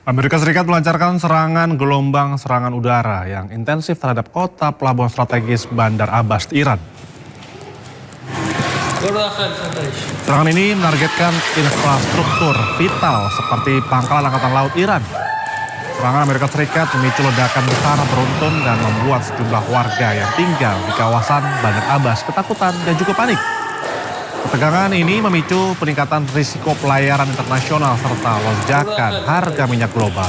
Amerika Serikat melancarkan gelombang serangan udara yang intensif terhadap kota pelabuhan strategis Bandar Abbas, Iran. Serangan ini menargetkan infrastruktur vital seperti pangkalan Angkatan Laut Iran. Serangan Amerika Serikat memicu ledakan besar beruntun dan membuat sejumlah warga yang tinggal di kawasan Bandar Abbas ketakutan dan juga panik. Ketegangan ini memicu peningkatan risiko pelayaran internasional serta lonjakan harga minyak global.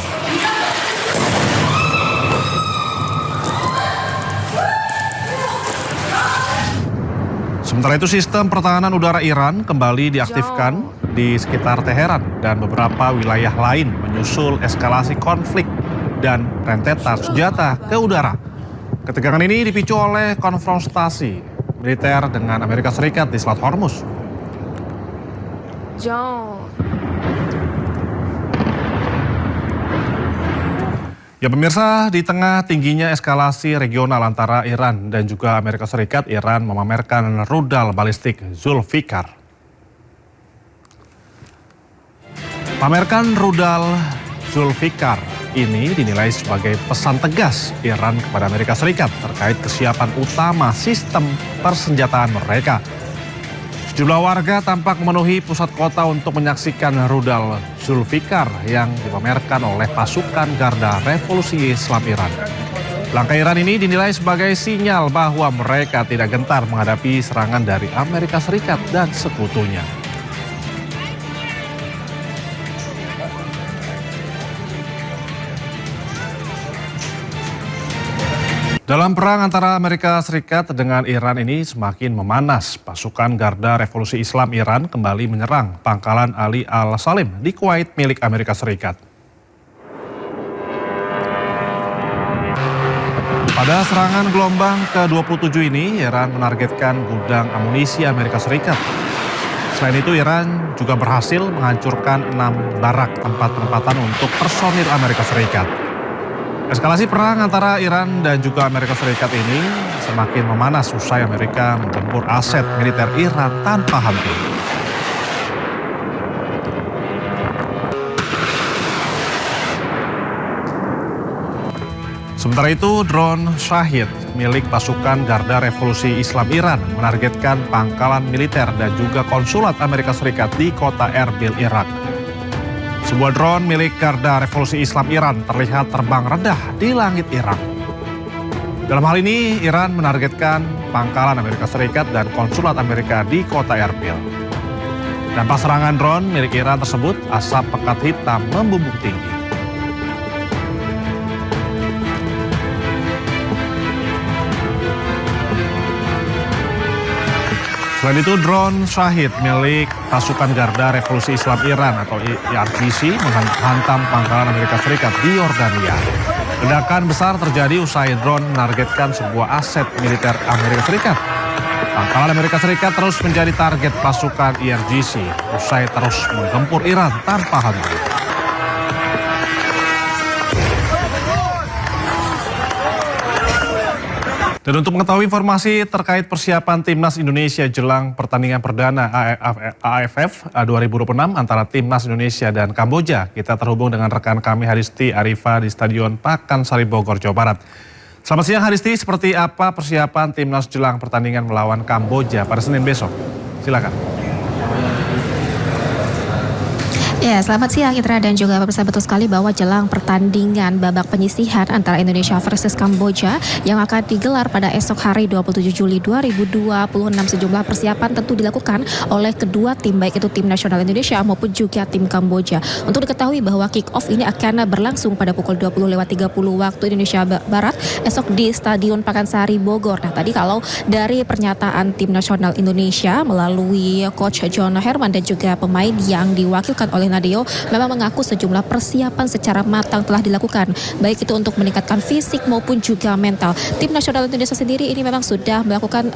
Sementara itu sistem pertahanan udara Iran kembali diaktifkan di sekitar Teheran dan beberapa wilayah lain menyusul eskalasi konflik dan rentetan senjata ke udara. Ketegangan ini dipicu oleh konfrontasi militer dengan Amerika Serikat di Selat Hormuz. Ya pemirsa, di tengah tingginya eskalasi regional antara Iran dan juga Amerika Serikat, Iran memamerkan rudal balistik Zulfikar. Pamerkan rudal Zulfikar ini dinilai sebagai pesan tegas Iran kepada Amerika Serikat terkait kesiapan utama sistem persenjataan mereka. Sejumlah warga tampak memenuhi pusat kota untuk menyaksikan rudal Zulfikar yang dipamerkan oleh pasukan Garda Revolusi Islam Iran. Langkah Iran ini dinilai sebagai sinyal bahwa mereka tidak gentar menghadapi serangan dari Amerika Serikat dan sekutunya. Dalam perang antara Amerika Serikat dengan Iran ini semakin memanas. Pasukan Garda Revolusi Islam Iran kembali menyerang pangkalan Ali Al-Salim di Kuwait milik Amerika Serikat. Pada serangan gelombang ke-27 ini, Iran menargetkan gudang amunisi Amerika Serikat. Selain itu, Iran juga berhasil menghancurkan 6 barak tempat penempatan untuk personil Amerika Serikat. Eskalasi perang antara Iran dan juga Amerika Serikat ini semakin memanas usai Amerika menggempur aset militer Iran tanpa henti. Sementara itu, drone Shahid milik pasukan Garda Revolusi Islam Iran menargetkan pangkalan militer dan juga konsulat Amerika Serikat di kota Erbil, Irak. Sebuah drone milik Garda Revolusi Islam Iran terlihat terbang rendah di langit Irak. Dalam hal ini, Iran menargetkan pangkalan Amerika Serikat dan konsulat Amerika di kota Erbil. Dampak serangan drone milik Iran tersebut, asap pekat hitam membumbung tinggi. Selain itu, drone Shahid milik pasukan Garda Revolusi Islam Iran atau IRGC menghantam pangkalan Amerika Serikat di Yordania. Ledakan besar terjadi usai drone menargetkan sebuah aset militer Amerika Serikat. Pangkalan Amerika Serikat terus menjadi target pasukan IRGC usai terus menggempur Iran tanpa henti. Dan untuk mengetahui informasi terkait persiapan Timnas Indonesia jelang pertandingan perdana AFF 2026 antara Timnas Indonesia dan Kamboja, kita terhubung dengan rekan kami Haristi Arifa di Stadion Pakansari Bogor, Jawa Barat. Selamat siang Haristi, seperti apa persiapan Timnas jelang pertandingan melawan Kamboja pada Senin besok? Silakan. Ya, selamat siang Itra dan juga pemirsa, betul sekali bahwa jelang pertandingan babak penyisihan antara Indonesia versus Kamboja yang akan digelar pada esok hari 27 Juli 2026, sejumlah persiapan tentu dilakukan oleh kedua tim, baik itu tim nasional Indonesia maupun juga tim Kamboja. Untuk diketahui bahwa kick-off ini akan berlangsung pada pukul 20.30 waktu Indonesia Barat esok di Stadion Pakansari Bogor. Nah, tadi kalau dari pernyataan tim nasional Indonesia melalui Coach John Herman dan juga pemain yang diwakilkan oleh Nadeo memang mengaku sejumlah persiapan secara matang telah dilakukan, baik itu untuk meningkatkan fisik maupun juga mental. Tim nasional Indonesia sendiri ini memang sudah melakukan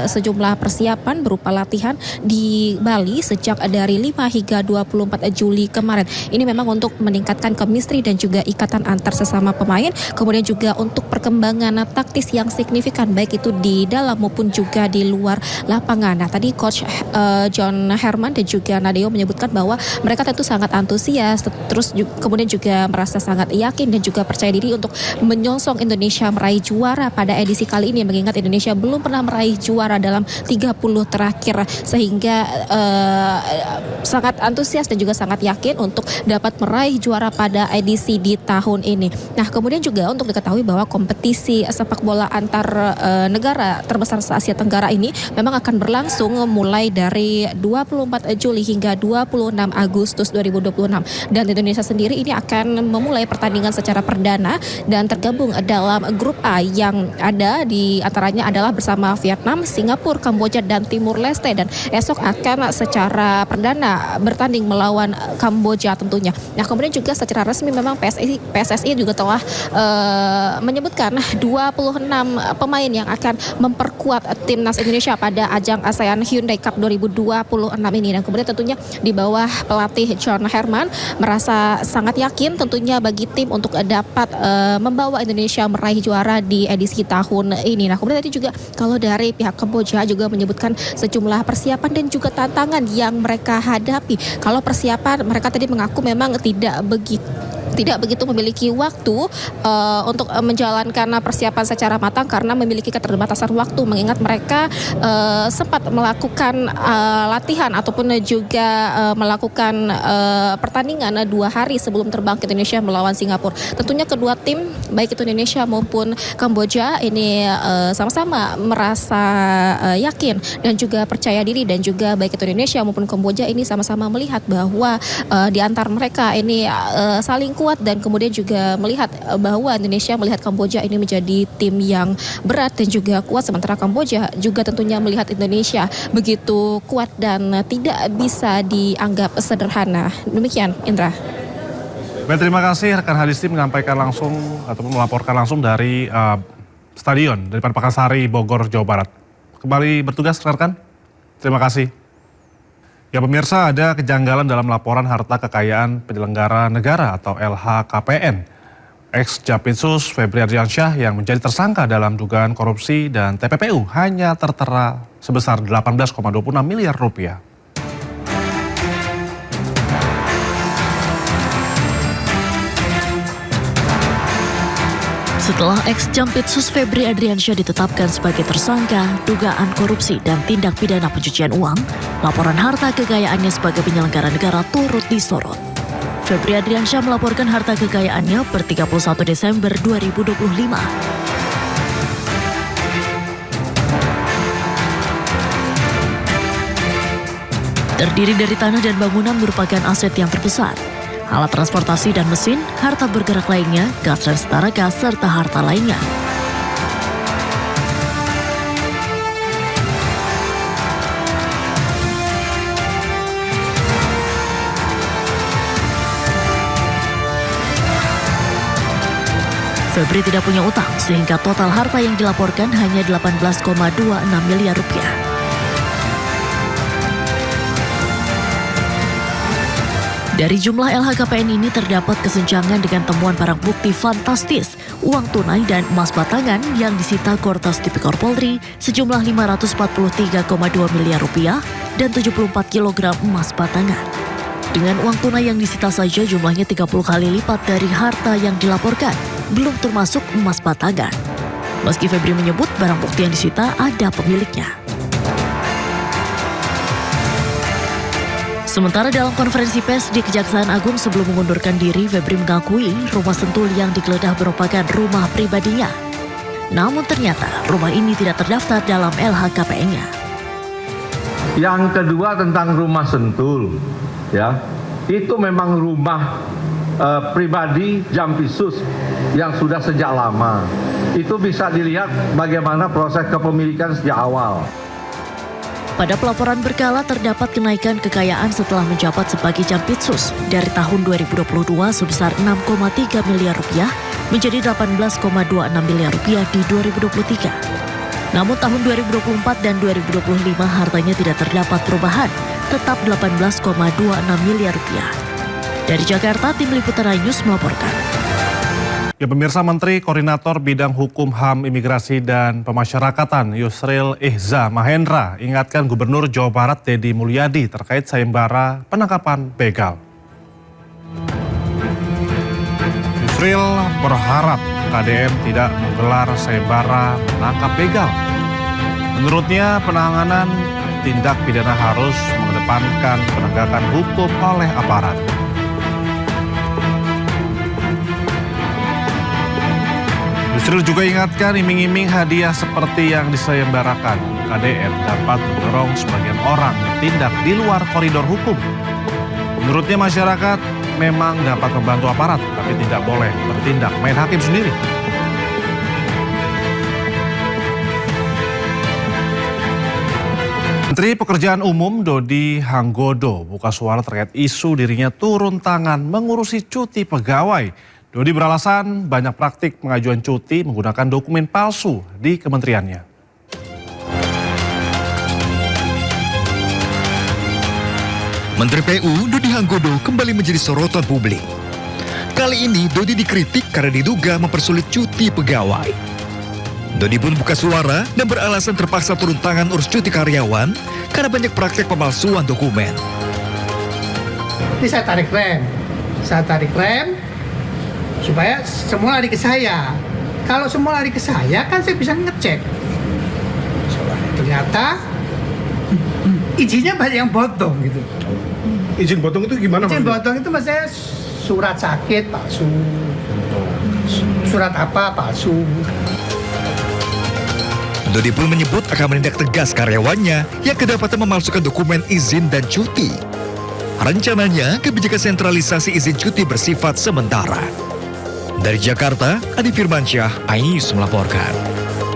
sejumlah persiapan berupa latihan di Bali sejak dari 5 hingga 24 Juli kemarin. Ini memang untuk meningkatkan chemistry dan juga ikatan antar sesama pemain, kemudian juga untuk perkembangan taktis yang signifikan baik itu di dalam maupun juga di luar lapangan. Nah, tadi Coach John Herman dan juga Nadeo menyebutkan bahwa mereka tentu sangat antusias, terus kemudian juga merasa sangat yakin dan juga percaya diri untuk menyongsong Indonesia meraih juara pada edisi kali ini, mengingat Indonesia belum pernah meraih juara dalam 30 terakhir, sehingga sangat antusias dan juga sangat yakin untuk dapat meraih juara pada edisi di tahun ini. Nah, kemudian juga untuk diketahui bahwa kompetisi sepak bola antar negara terbesar se-Asia Tenggara ini memang akan berlangsung mulai dari 24 Juli hingga 26 Agustus 2026. Dan Indonesia sendiri ini akan memulai pertandingan secara perdana dan tergabung dalam grup A yang ada di antaranya adalah bersama Vietnam, Singapura, Kamboja, dan Timur Leste. Dan esok akan secara perdana bertanding melawan Kamboja tentunya. Nah, kemudian juga secara resmi memang PSSI juga telah menyebutkan 26 pemain yang akan memperkuat timnas Indonesia pada ajang ASEAN Hyundai Cup 2026 ini. Dan kemudian tentunya di bawah pelatih John Herman merasa sangat yakin tentunya bagi tim untuk dapat membawa Indonesia meraih juara di edisi tahun ini. Nah, kemudian tadi juga kalau dari pihak Kamboja juga menyebutkan sejumlah persiapan dan juga tantangan yang mereka hadapi. Kalau persiapan mereka tadi mengaku memang tidak begitu memiliki waktu untuk menjalankan persiapan secara matang karena memiliki keterbatasan waktu, mengingat mereka sempat melakukan latihan ataupun juga melakukan pertandingan 2 hari sebelum terbang ke Indonesia melawan Singapura. Tentunya kedua tim baik itu Indonesia maupun Kamboja ini sama-sama merasa yakin dan juga percaya diri, dan juga baik itu Indonesia maupun Kamboja ini sama-sama melihat bahwa di antar mereka ini saling kuat, dan kemudian juga melihat bahwa Indonesia melihat Kamboja ini menjadi tim yang berat dan juga kuat, sementara Kamboja juga tentunya melihat Indonesia begitu kuat dan tidak bisa dianggap sederhana. Demikian, Indra. Baik, terima kasih rekan Hadisti menyampaikan langsung ataupun melaporkan langsung dari stadion dari Pakansari, Bogor, Jawa Barat. Kembali bertugas rekan. Terima kasih. Ya pemirsa, ada kejanggalan dalam laporan harta kekayaan penyelenggara negara atau LHKPN. Ex-Jampitsus Febri Ardiansyah yang menjadi tersangka dalam dugaan korupsi dan TPPU hanya tertera sebesar 18,26 miliar rupiah. Setelah ex-Jampitsus Febri Ardiansyah ditetapkan sebagai tersangka dugaan korupsi dan tindak pidana pencucian uang, laporan harta kekayaannya sebagai penyelenggara negara turut disorot. Febri Ardiansyah melaporkan harta kekayaannya per 31 Desember 2025. Terdiri dari tanah dan bangunan merupakan aset yang terbesar. Alat transportasi dan mesin, harta bergerak lainnya, gas dan setara gas, serta harta lainnya. Febri tidak punya utang, sehingga total harta yang dilaporkan hanya 18,26 miliar rupiah. Dari jumlah LHKPN ini terdapat kesenjangan dengan temuan barang bukti fantastis, uang tunai dan emas batangan yang disita Kortas Tipikor Polri sejumlah 543,2 miliar rupiah dan 74 kg emas batangan. Dengan uang tunai yang disita saja jumlahnya 30 kali lipat dari harta yang dilaporkan, belum termasuk emas batangan. Meski Febri menyebut barang bukti yang disita ada pemiliknya. Sementara dalam konferensi pers di Kejaksaan Agung sebelum mengundurkan diri, Febri mengakui rumah Sentul yang digeledah merupakan rumah pribadinya. Namun ternyata rumah ini tidak terdaftar dalam LHKPN-nya. Yang kedua tentang rumah Sentul, ya, itu memang rumah pribadi Jampitsus yang sudah sejak lama. Itu bisa dilihat bagaimana proses kepemilikan sejak awal. Pada pelaporan berkala terdapat kenaikan kekayaan setelah menjabat sebagai Jampitsus dari tahun 2022 sebesar 6,3 miliar rupiah menjadi 18,26 miliar rupiah di 2023. Namun tahun 2024 dan 2025 hartanya tidak terdapat perubahan, tetap 18,26 miliar rupiah. Dari Jakarta, tim Liputan News melaporkan. Ya pemirsa, Menteri Koordinator Bidang Hukum, HAM, Imigrasi, dan Pemasyarakatan Yusril Ihza Mahendra ingatkan Gubernur Jawa Barat Deddy Mulyadi terkait sayembara penangkapan begal. Yusril berharap KDM tidak menggelar sayembara menangkap begal. Menurutnya penanganan tindak pidana harus mengedepankan penegakan hukum oleh aparat. Yusril juga ingatkan iming-iming hadiah seperti yang disayembarakan KDM dapat mendorong sebagian orang bertindak di luar koridor hukum. Menurutnya masyarakat memang dapat membantu aparat, tapi tidak boleh bertindak main hakim sendiri. Menteri Pekerjaan Umum Dodi Hanggodo buka suara terkait isu dirinya turun tangan mengurusi cuti pegawai. Dodi beralasan banyak praktik pengajuan cuti menggunakan dokumen palsu di kementeriannya. Menteri PU Dodi Hanggodo kembali menjadi sorotan publik. Kali ini Dodi dikritik karena diduga mempersulit cuti pegawai. Dodi pun buka suara dan beralasan terpaksa turun tangan urus cuti karyawan karena banyak praktek pemalsuan dokumen. Ini saya tarik rem supaya semua lari ke saya. Kalau semua lari ke saya kan saya bisa ngecek. Ternyata izinnya banyak yang potong gitu. Izin potong itu gimana? Izin potong itu maksudnya surat sakit palsu, surat apa palsu. Dodi pun menyebut akan menindak tegas karyawannya yang kedapatan memalsukan dokumen izin dan cuti. Rencananya, kebijakan sentralisasi izin cuti bersifat sementara. Dari Jakarta, Adi Firmansyah, iNews melaporkan.